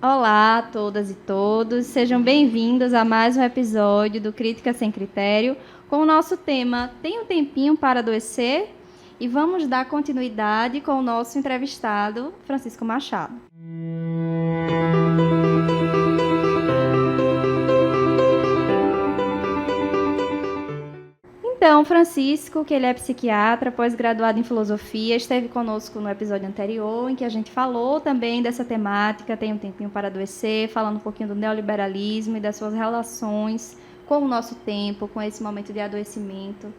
Olá a todas e todos, sejam bem-vindos a mais um episódio do Crítica Sem Critério, com o nosso tema Tem um Tempinho para Adoecer? E vamos dar continuidade com o nosso entrevistado, Francisco Machado. Então, Francisco, que ele é psiquiatra, pós-graduado em filosofia, esteve conosco no episódio anterior, em que a gente falou também dessa temática, Tem um Tempinho para Adoecer, falando um pouquinho do neoliberalismo e das suas relações com o nosso tempo, com esse momento de adoecimento.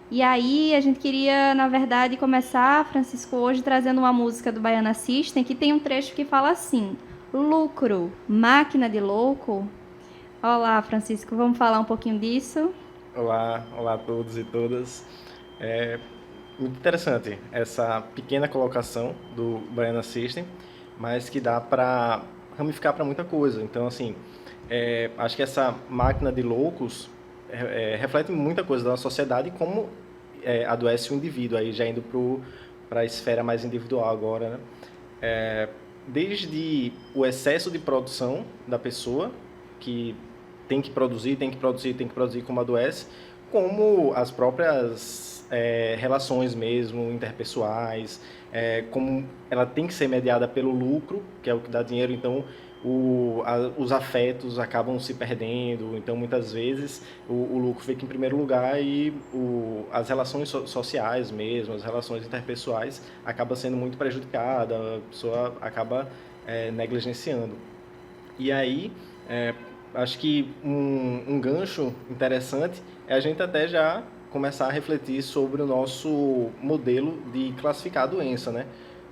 E aí, a gente queria, na verdade, começar, Francisco, hoje trazendo uma música do Baiana System, que tem um trecho que fala assim: lucro, máquina de louco. Olá, Francisco, vamos falar um pouquinho disso? Olá a todos e todas. É muito interessante essa pequena colocação do Baiana System, mas que dá para ramificar para muita coisa. Então, assim, acho que essa máquina de loucos reflete muita coisa da nossa sociedade e como adoece o indivíduo, aí já indo para a esfera mais individual agora, né? Desde o excesso de produção da pessoa, que tem que produzir como adoece, como as próprias relações mesmo, interpessoais, como ela tem que ser mediada pelo lucro, que é o que dá dinheiro, então os afetos acabam se perdendo, então muitas vezes o lucro fica em primeiro lugar e as relações sociais mesmo, as relações interpessoais acabam sendo muito prejudicadas, a pessoa acaba negligenciando. E aí, acho que um gancho interessante é a gente até já começar a refletir sobre o nosso modelo de classificar a doença, né?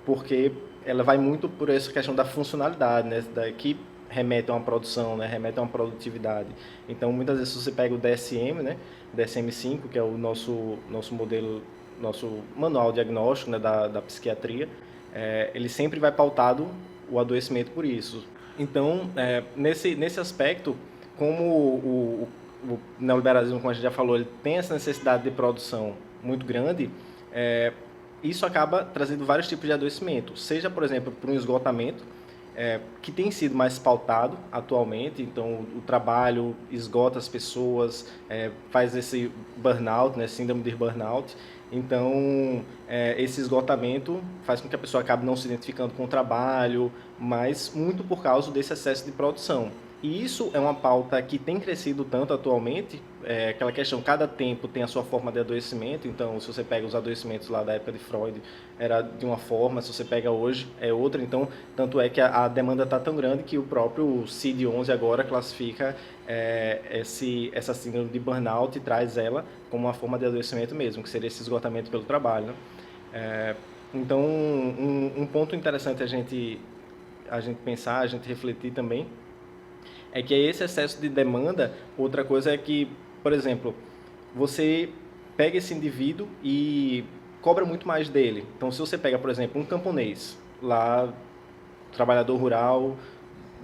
Porque ela vai muito por essa questão da funcionalidade, né? Que remete a uma produção, né? Remete a uma produtividade. Então, muitas vezes você pega o DSM, né? DSM-5, que é o nosso modelo, nosso manual diagnóstico, né? da psiquiatria, ele sempre vai pautado o adoecimento por isso. Então, nesse aspecto, como o neoliberalismo, como a gente já falou, ele tem essa necessidade de produção muito grande, isso acaba trazendo vários tipos de adoecimento. Seja, por exemplo, por um esgotamento, que tem sido mais pautado atualmente, então o trabalho esgota as pessoas, faz esse burnout, né, síndrome de burnout, então esse esgotamento faz com que a pessoa acabe não se identificando com o trabalho, mas muito por causa desse excesso de produção. E isso é uma pauta que tem crescido tanto atualmente, aquela questão, cada tempo tem a sua forma de adoecimento, então se você pega os adoecimentos lá da época de Freud, era de uma forma, se você pega hoje, é outra, então tanto é que a demanda está tão grande que o próprio CID-11 agora classifica essa síndrome de burnout e traz ela como uma forma de adoecimento mesmo, que seria esse esgotamento pelo trabalho, né? Então, um ponto interessante a gente pensar, a gente refletir também, é que esse excesso de demanda, outra coisa é que, por exemplo, você pega esse indivíduo e cobra muito mais dele. Então, se você pega, por exemplo, um camponês, lá, trabalhador rural,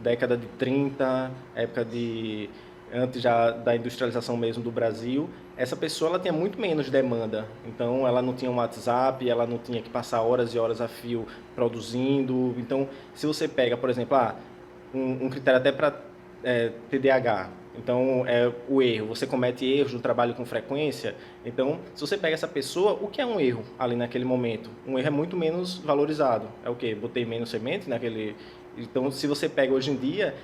década de 30, época de antes já da industrialização mesmo do Brasil, essa pessoa ela tinha muito menos demanda. Então, ela não tinha um WhatsApp, ela não tinha que passar horas e horas a fio produzindo. Então, se você pega, por exemplo, um critério até para TDAH. Então, é o erro. Você comete erros no trabalho com frequência. Então, se você pega essa pessoa, o que é um erro ali naquele momento? Um erro é muito menos valorizado. É o quê? Botei menos semente naquele... Então, se você pega hoje em dia,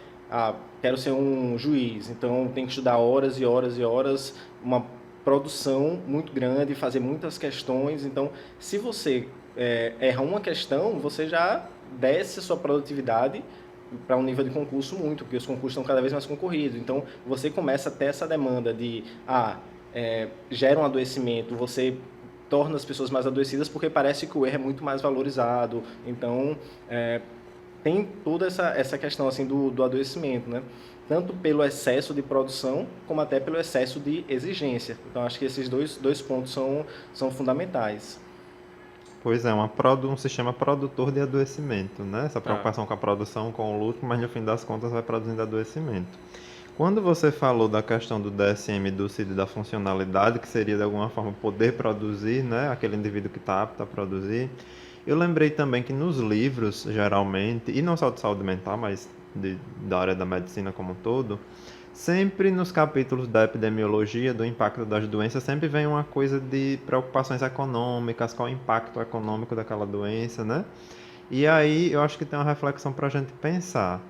quero ser um juiz, então tem que estudar horas e horas e horas, uma produção muito grande, fazer muitas questões. Então, se você erra uma questão, você já desce a sua produtividade para um nível de concurso muito, porque os concursos estão cada vez mais concorridos. Então, você começa a ter essa demanda de, gera um adoecimento, você torna as pessoas mais adoecidas porque parece que o erro é muito mais valorizado. Então, tem toda essa questão assim do adoecimento, né? Tanto pelo excesso de produção, como até pelo excesso de exigência. Então, acho que esses dois pontos são fundamentais. Pois é, um sistema produtor de adoecimento, né? Essa Ah, preocupação com a produção, com o lucro, mas no fim das contas vai produzindo adoecimento. Quando você falou da questão do DSM, do CID, da funcionalidade, que seria de alguma forma poder produzir, né? Aquele indivíduo que está apto a produzir, eu lembrei também que nos livros, geralmente, e não só de saúde mental, mas da área da medicina como um todo, sempre nos capítulos da epidemiologia, do impacto das doenças, sempre vem uma coisa de preocupações econômicas, qual é o impacto econômico daquela doença, né? E aí eu acho que tem uma reflexão para a gente pensar.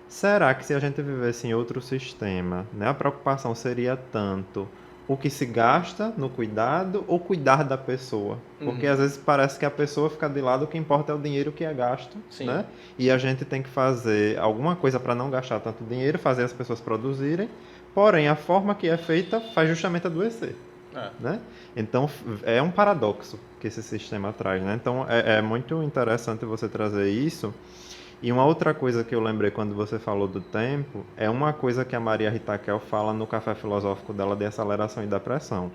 Será que se a gente vivesse em outro sistema, né, a preocupação seria tanto o que se gasta no cuidado ou cuidar da pessoa? Porque às vezes parece que a pessoa fica de lado, o que importa é o dinheiro que é gasto, Sim. né? E a gente tem que fazer alguma coisa para não gastar tanto dinheiro, fazer as pessoas produzirem, porém a forma que é feita faz justamente adoecer. Né? Então é um paradoxo que esse sistema traz, né? Então é muito interessante você trazer isso. E uma outra coisa que eu lembrei quando você falou do tempo é uma coisa que a Maria Rita Kell fala no Café Filosófico dela de aceleração e depressão,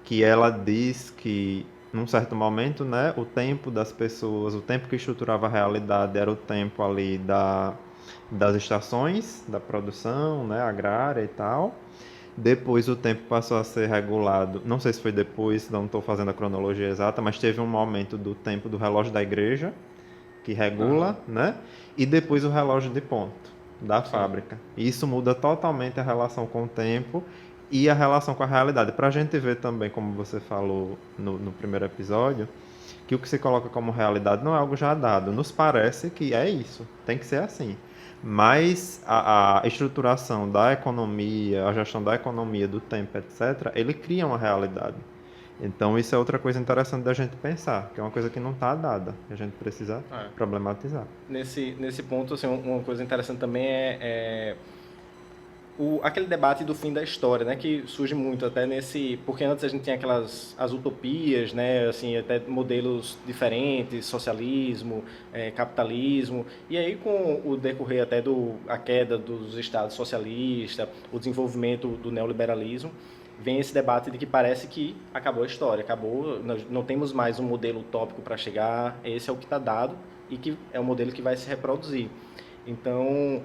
que ela diz que num certo momento, né, o tempo das pessoas, o tempo que estruturava a realidade era o tempo ali das estações da produção, né, agrária e tal. Depois o tempo passou a ser regulado, não sei se foi depois, não estou fazendo a cronologia exata, mas teve um momento do tempo do relógio da igreja, que regula, né? E depois o relógio de ponto da fábrica. E isso muda totalmente a relação com o tempo e a relação com a realidade. Para a gente ver também, como você falou no primeiro episódio, que o que se coloca como realidade não é algo já dado. Nos parece que é isso, tem que ser assim. Mas a estruturação da economia, a gestão da economia, do tempo, etc., ele cria uma realidade. Então isso é outra coisa interessante da gente pensar, que é uma coisa que não está dada, que a gente precisa problematizar. Nesse ponto, assim, uma coisa interessante também é aquele debate do fim da história, né, que surge muito até porque antes a gente tinha as utopias, né, assim, até modelos diferentes, socialismo, capitalismo, e aí com o decorrer até a queda dos estados socialistas, o desenvolvimento do neoliberalismo, vem esse debate de que parece que acabou a história, nós não temos mais um modelo utópico para chegar, esse é o que está dado e que é o modelo que vai se reproduzir. Então,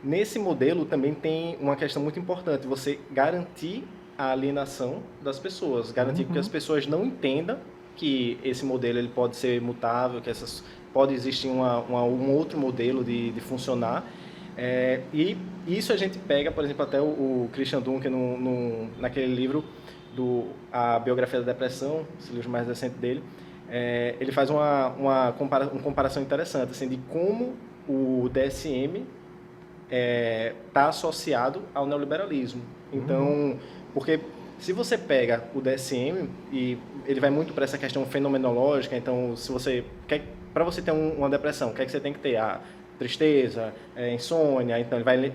nesse modelo também tem uma questão muito importante, você garantir a alienação das pessoas, garantir que as pessoas não entendam que esse modelo ele pode ser mutável, que pode existir um outro modelo de funcionar. E isso a gente pega, por exemplo, até o Christian Dunker naquele livro A Biografia da Depressão, esse livro mais recente dele, ele faz uma comparação interessante assim, de como o DSM está associado ao neoliberalismo. Então, porque se você pega o DSM, e ele vai muito para essa questão fenomenológica, então, para você ter uma depressão, o que é que você tem que ter? Tristeza, insônia, então ele vai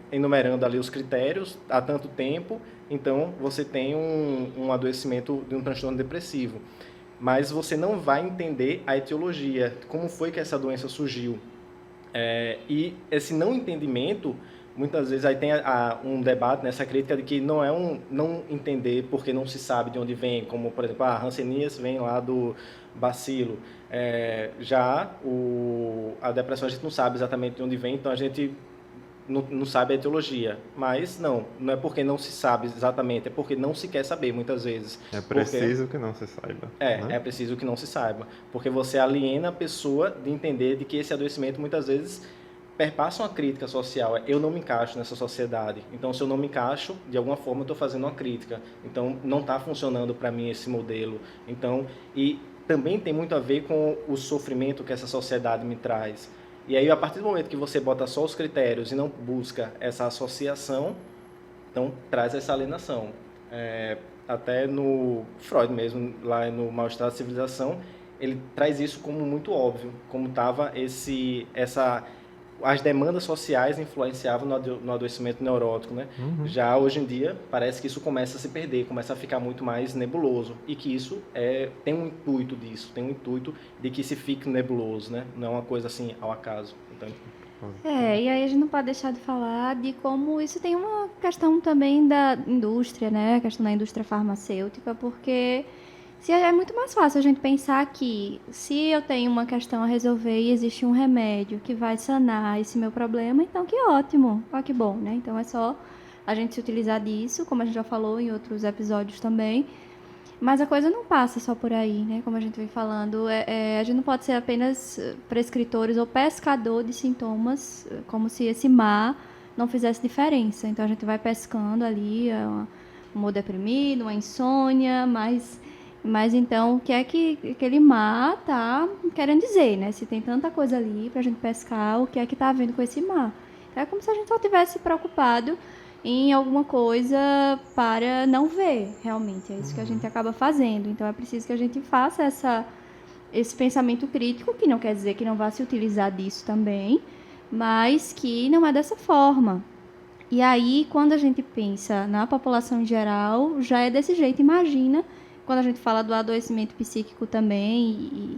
enumerando ali os critérios há tanto tempo, então você tem um adoecimento de um transtorno depressivo. Mas você não vai entender a etiologia, como foi que essa doença surgiu. E esse não entendimento, muitas vezes aí tem um debate nessa crítica de que não é não entender porque não se sabe de onde vem, como por exemplo a hanseníase vem lá do bacilo. A depressão a gente não sabe exatamente de onde vem, então a gente não sabe a etiologia. Mas não é porque não se sabe exatamente, é porque não se quer saber muitas vezes. É preciso que não se saiba. É preciso que não se saiba, porque você aliena a pessoa de entender de que esse adoecimento muitas vezes perpassa uma crítica social. Eu não me encaixo nessa sociedade, então se eu não me encaixo, de alguma forma eu estou fazendo uma crítica. Então não está funcionando para mim esse modelo. Então, e também tem muito a ver com o sofrimento que essa sociedade me traz. E aí, a partir do momento que você bota só os critérios e não busca essa associação, então traz essa alienação. Até no Freud mesmo, lá no Mal-Estar da Civilização, ele traz isso como muito óbvio, como estava as demandas sociais influenciavam no adoecimento neurótico, né? Já hoje em dia, parece que isso começa a se perder, começa a ficar muito mais nebuloso, e que isso tem um intuito disso, tem um intuito de que se fique nebuloso, né? Não é uma coisa assim ao acaso. Então, e aí a gente não pode deixar de falar de como isso tem uma questão também da indústria, né? A questão da indústria farmacêutica, porque é muito mais fácil a gente pensar que se eu tenho uma questão a resolver e existe um remédio que vai sanar esse meu problema, então que ótimo, ó que bom, né? Então é só a gente se utilizar disso, como a gente já falou em outros episódios também, Mas a coisa não passa só por aí, né? Como a gente vem falando, a gente não pode ser apenas prescritores ou pescador de sintomas, como se esse mar não fizesse diferença. Então a gente vai pescando ali um humor deprimido, uma insônia, mas então o que é que aquele mar tá querendo dizer, né? Se tem tanta coisa ali pra gente pescar, o que é que tá havendo com esse mar? É como se a gente só tivesse preocupado em alguma coisa para não ver, realmente. É isso que a gente acaba fazendo. Então é preciso que a gente faça esse pensamento crítico, que não quer dizer que não vá se utilizar disso também, mas que não é dessa forma. E aí, quando a gente pensa na população em geral, já é desse jeito. Imagina, quando a gente fala do adoecimento psíquico também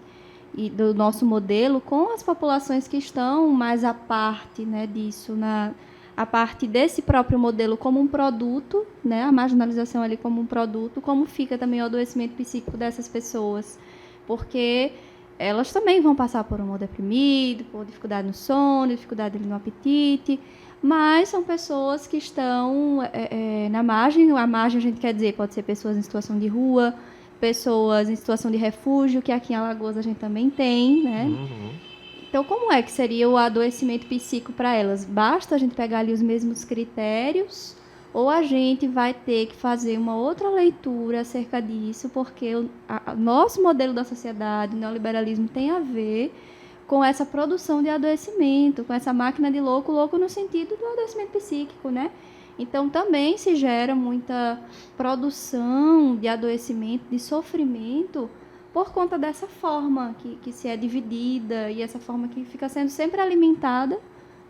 e do nosso modelo, com as populações que estão mais à parte, né, disso, a parte desse próprio modelo como um produto, né, a marginalização ali como um produto, como fica também o adoecimento psíquico dessas pessoas. Porque elas também vão passar por um humor deprimido, por dificuldade no sono, dificuldade no apetite, mas são pessoas que estão na margem. A margem, a gente quer dizer, pode ser pessoas em situação de rua, pessoas em situação de refúgio, que aqui em Alagoas a gente também tem, né? Então, como é que seria o adoecimento psíquico para elas? Basta a gente pegar ali os mesmos critérios ou a gente vai ter que fazer uma outra leitura acerca disso, porque o nosso modelo da sociedade, o neoliberalismo, tem a ver com essa produção de adoecimento, com essa máquina de louco no sentido do adoecimento psíquico, né? Então, também se gera muita produção de adoecimento, de sofrimento, por conta dessa forma que se é dividida e essa forma que fica sendo sempre alimentada,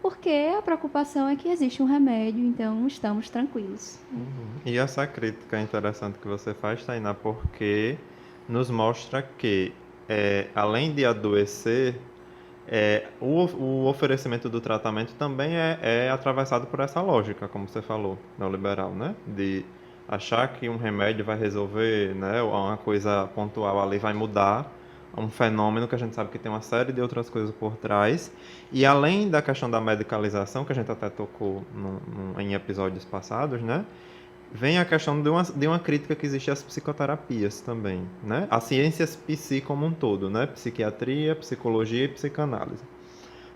porque a preocupação é que existe um remédio, então estamos tranquilos. E essa crítica interessante que você faz, Tainá, porque nos mostra que, além de adoecer, o oferecimento do tratamento também é atravessado por essa lógica, como você falou, neoliberal, né? De achar que um remédio vai resolver, né, uma coisa pontual ali vai mudar um fenômeno que a gente sabe que tem uma série de outras coisas por trás. E além da questão da medicalização, que a gente até tocou em episódios passados, né? Vem a questão de uma crítica que existe às psicoterapias também, né? As ciências psi como um todo, né? Psiquiatria, psicologia e psicanálise.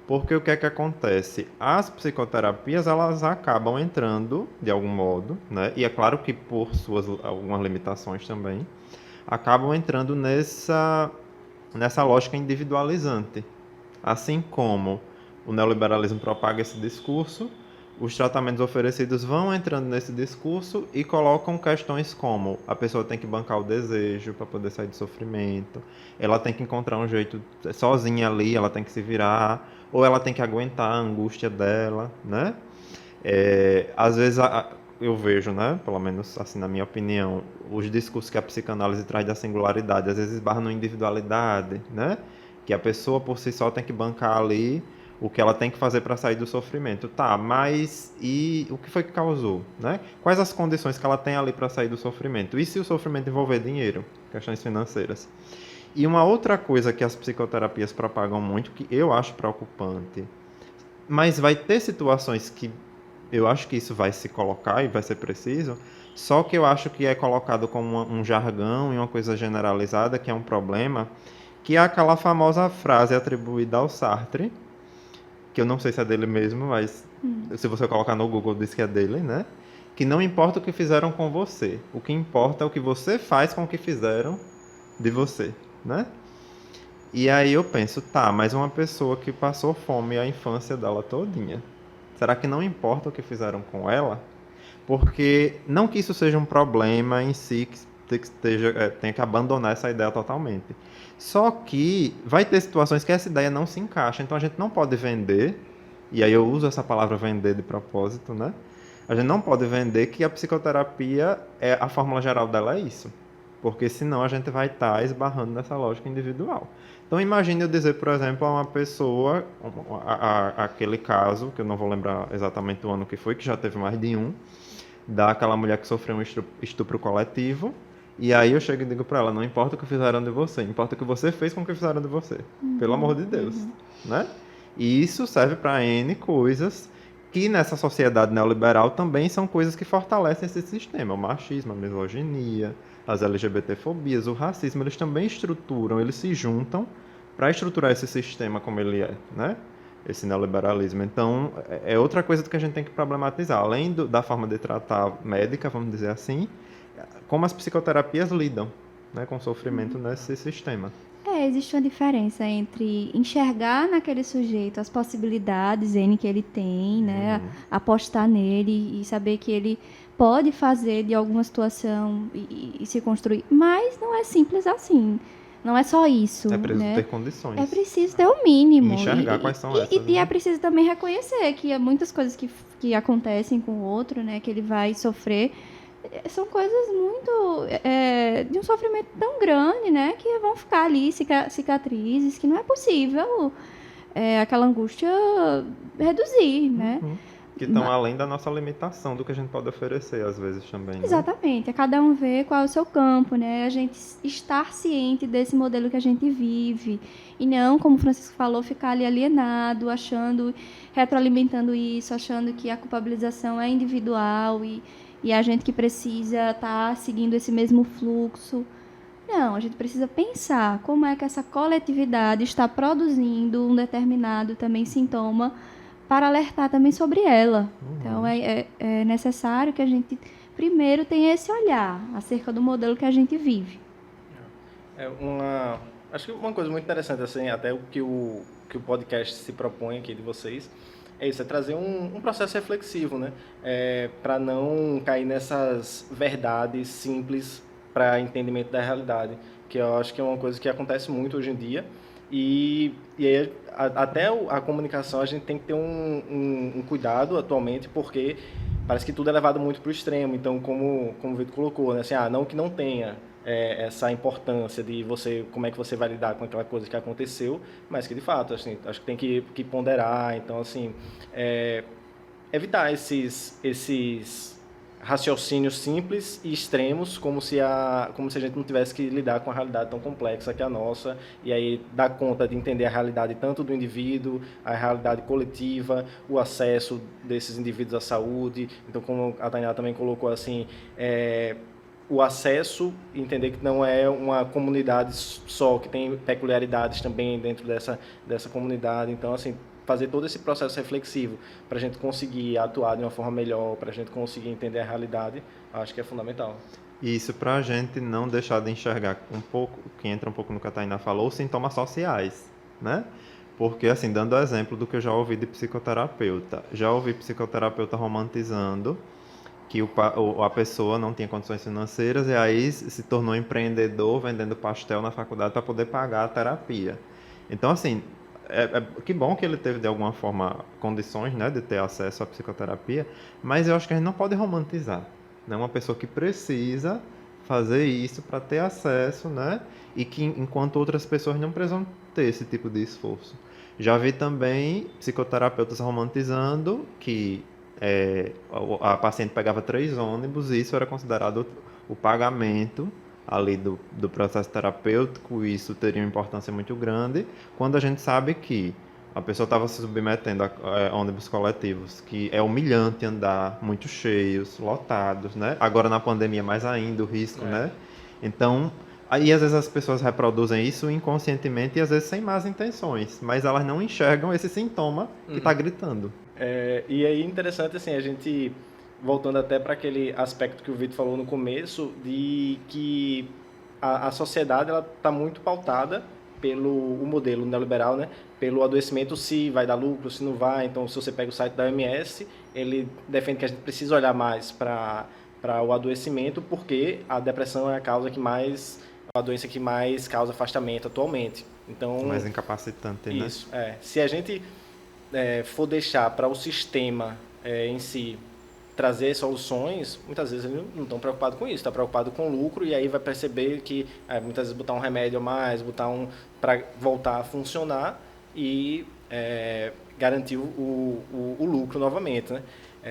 Porque o que é que acontece? As psicoterapias, elas acabam entrando, de algum modo, né? E é claro que por algumas limitações também, acabam entrando nessa lógica individualizante. Assim como o neoliberalismo propaga esse discurso, os tratamentos oferecidos vão entrando nesse discurso e colocam questões como a pessoa tem que bancar o desejo para poder sair do sofrimento, ela tem que encontrar um jeito sozinha ali, ela tem que se virar, ou ela tem que aguentar a angústia dela, né? Às vezes eu vejo, né, pelo menos assim na minha opinião, os discursos que a psicanálise traz da singularidade, às vezes esbarram na individualidade, né? Que a pessoa por si só tem que bancar ali o que ela tem que fazer para sair do sofrimento. Tá, mas e o que foi que causou, né? Quais as condições que ela tem ali para sair do sofrimento? E se o sofrimento envolver dinheiro? Questões financeiras. E uma outra coisa que as psicoterapias propagam muito, que eu acho preocupante, mas vai ter situações que eu acho que isso vai se colocar e vai ser preciso, só que eu acho que é colocado como um jargão e uma coisa generalizada, que é um problema, que é aquela famosa frase atribuída ao Sartre, que eu não sei se é dele mesmo, mas se você colocar no Google diz que é dele, né? Que não importa o que fizeram com você, o que importa é o que você faz com o que fizeram de você, né? E aí eu penso, tá, mas uma pessoa que passou fome a infância dela todinha, será que não importa o que fizeram com ela? Porque não que isso seja um problema em si, que tenha que abandonar essa ideia totalmente. Só que vai ter situações que essa ideia não se encaixa, então a gente não pode vender, e aí eu uso essa palavra vender de propósito, né? A gente não pode vender que a psicoterapia, a fórmula geral dela é isso. Porque senão a gente vai estar esbarrando nessa lógica individual. Então imagine eu dizer, por exemplo, a uma pessoa, aquele caso, que eu não vou lembrar exatamente o ano que foi, que já teve mais de um, daquela mulher que sofreu um estupro coletivo, e aí eu chego e digo para ela, não importa o que fizeram de você, importa o que você fez com o que fizeram de você. Pelo amor de Deus, né? E isso serve para N coisas que nessa sociedade neoliberal também são coisas que fortalecem esse sistema. O machismo, a misoginia, as LGBTfobias, o racismo, eles também estruturam, eles se juntam para estruturar esse sistema como ele é, né? Esse neoliberalismo. Então, é outra coisa que a gente tem que problematizar. Além da forma de tratar médica, vamos dizer assim, como as psicoterapias lidam, né, com o sofrimento nesse sistema. Existe uma diferença entre enxergar naquele sujeito as possibilidades N que ele tem, né? Apostar nele e saber que ele pode fazer de alguma situação e se construir. Mas não é simples assim. Não é só isso. É preciso né? ter condições. É preciso ter o mínimo. E enxergar quais são essas. E é preciso também reconhecer que há muitas coisas que acontecem com o outro, né? Que ele vai sofrer. São coisas muito de um sofrimento tão grande, né, que vão ficar ali cicatrizes, que não é possível aquela angústia reduzir, né? Que estão além da nossa limitação do que a gente pode oferecer, às vezes, também. Né? Exatamente. É cada um ver qual é o seu campo, né? A gente estar ciente desse modelo que a gente vive. E não, como o Francisco falou, ficar ali alienado, retroalimentando isso, achando que a culpabilização é individual e a gente que precisa estar seguindo esse mesmo fluxo. Não, a gente precisa pensar como é que essa coletividade está produzindo um determinado também sintoma para alertar também sobre ela. Então, é necessário que a gente primeiro tenha esse olhar acerca do modelo que a gente vive. Acho que uma coisa muito interessante, assim, até o que o podcast se propõe aqui de vocês, é isso, é trazer um processo reflexivo, né? Para não cair nessas verdades simples para entendimento da realidade, que eu acho que é uma coisa que acontece muito hoje em dia. E aí, até a comunicação, a gente tem que ter um cuidado atualmente, porque parece que tudo é levado muito para o extremo. Então, como o Vitor colocou, né? Assim, não que não tenha essa importância de como é que você vai lidar com aquela coisa que aconteceu, mas que de fato, assim, acho que tem que ponderar. Então, assim, evitar esses raciocínios simples e extremos, como se a gente não tivesse que lidar com a realidade tão complexa que é a nossa, e aí dar conta de entender a realidade tanto do indivíduo, a realidade coletiva, o acesso desses indivíduos à saúde. Então, como a Tainá também colocou, assim, o acesso, entender que não é uma comunidade só, que tem peculiaridades também dentro dessa comunidade. Então, assim, fazer todo esse processo reflexivo para a gente conseguir atuar de uma forma melhor, para a gente conseguir entender a realidade, acho que é fundamental. Isso para a gente não deixar de enxergar um pouco, que entra um pouco no que a Tainá falou, os sintomas sociais, né? Porque, assim, dando exemplo do que eu já ouvi de psicoterapeuta, já ouvi psicoterapeuta romantizando que a pessoa não tinha condições financeiras e aí se tornou empreendedor vendendo pastel na faculdade para poder pagar a terapia. Então, assim, que bom que ele teve, de alguma forma, condições, né, de ter acesso à psicoterapia, mas eu acho que a gente não pode romantizar, né? Uma pessoa que precisa fazer isso para ter acesso, né? E que, enquanto outras pessoas não precisam ter esse tipo de esforço. Já vi também psicoterapeutas romantizando que a paciente pegava 3 ônibus e isso era considerado o pagamento ali do processo terapêutico, e isso teria uma importância muito grande, quando a gente sabe que a pessoa estava se submetendo a ônibus coletivos, que é humilhante andar muito cheios, lotados, né? Agora na pandemia mais ainda o risco, né? Então, aí às vezes as pessoas reproduzem isso inconscientemente e às vezes sem más intenções, mas elas não enxergam esse sintoma que está gritando. E aí interessante, assim, a gente, voltando até para aquele aspecto que o Vitor falou no começo, de que a sociedade está muito pautada pelo modelo neoliberal, né? Pelo adoecimento, se vai dar lucro, se não vai. Então, se você pega o site da OMS, ele defende que a gente precisa olhar mais para o adoecimento, porque a depressão é a doença que mais causa afastamento atualmente. Então, mais incapacitante, né? Isso, se a gente for deixar para o sistema em si trazer soluções, muitas vezes eles não estão preocupados com isso, está preocupado com lucro, e aí vai perceber que muitas vezes botar um remédio a mais, para voltar a funcionar e garantir o lucro novamente, né?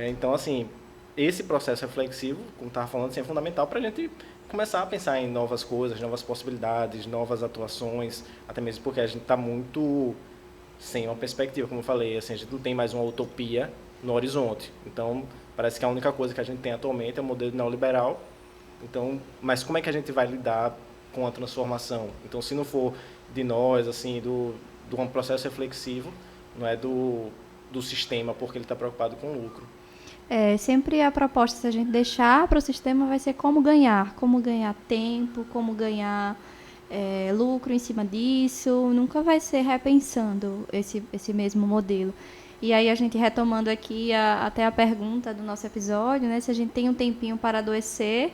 Então, assim, esse processo reflexivo, como estava falando, assim, é fundamental para a gente começar a pensar em novas coisas, novas possibilidades, novas atuações, até mesmo porque a gente está muito sem uma perspectiva, como eu falei, assim, a gente não tem mais uma utopia no horizonte. Então, parece que a única coisa que a gente tem atualmente é o modelo neoliberal. Então, mas como é que a gente vai lidar com a transformação? Então, se não for de nós, assim, de um processo reflexivo, não é do sistema, porque ele está preocupado com o lucro. Sempre a proposta, se a gente deixar para o sistema, vai ser como ganhar tempo, como ganhar lucro em cima disso, nunca vai ser repensando esse mesmo modelo. E aí a gente retomando aqui até a pergunta do nosso episódio, né, se a gente tem um tempinho para adoecer,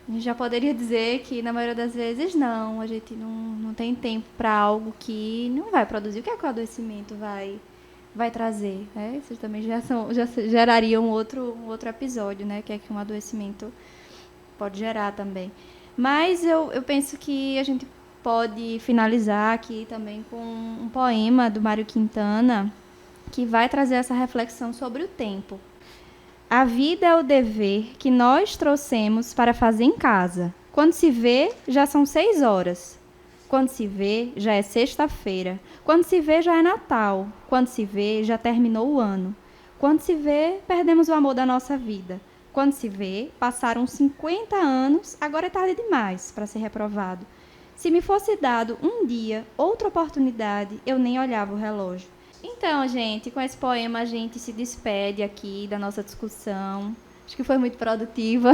a gente já poderia dizer que na maioria das vezes não, a gente não tem tempo para algo que não vai produzir. O que é que o adoecimento vai trazer, né? Isso também já geraria um outro episódio, né? Que é que um adoecimento pode gerar também. Mas eu penso que a gente pode finalizar aqui também com um poema do Mário Quintana que vai trazer essa reflexão sobre o tempo. A vida é o dever que nós trouxemos para fazer em casa. Quando se vê, já são 6 horas. Quando se vê, já é sexta-feira. Quando se vê, já é Natal. Quando se vê, já terminou o ano. Quando se vê, perdemos o amor da nossa vida. Quando se vê, passaram 50 anos, agora é tarde demais para ser reprovado. Se me fosse dado um dia, outra oportunidade, eu nem olhava o relógio. Então, gente, com esse poema a gente se despede aqui da nossa discussão. Acho que foi muito produtiva.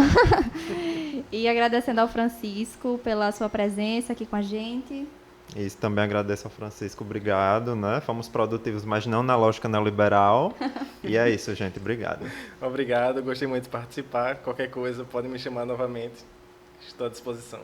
E agradecendo ao Francisco pela sua presença aqui com a gente. Isso, também agradeço ao Francisco, obrigado, né? Fomos produtivos, mas não na lógica neoliberal. E é isso, gente, obrigado. Obrigado, gostei muito de participar. Qualquer coisa, pode me chamar novamente. Estou à disposição.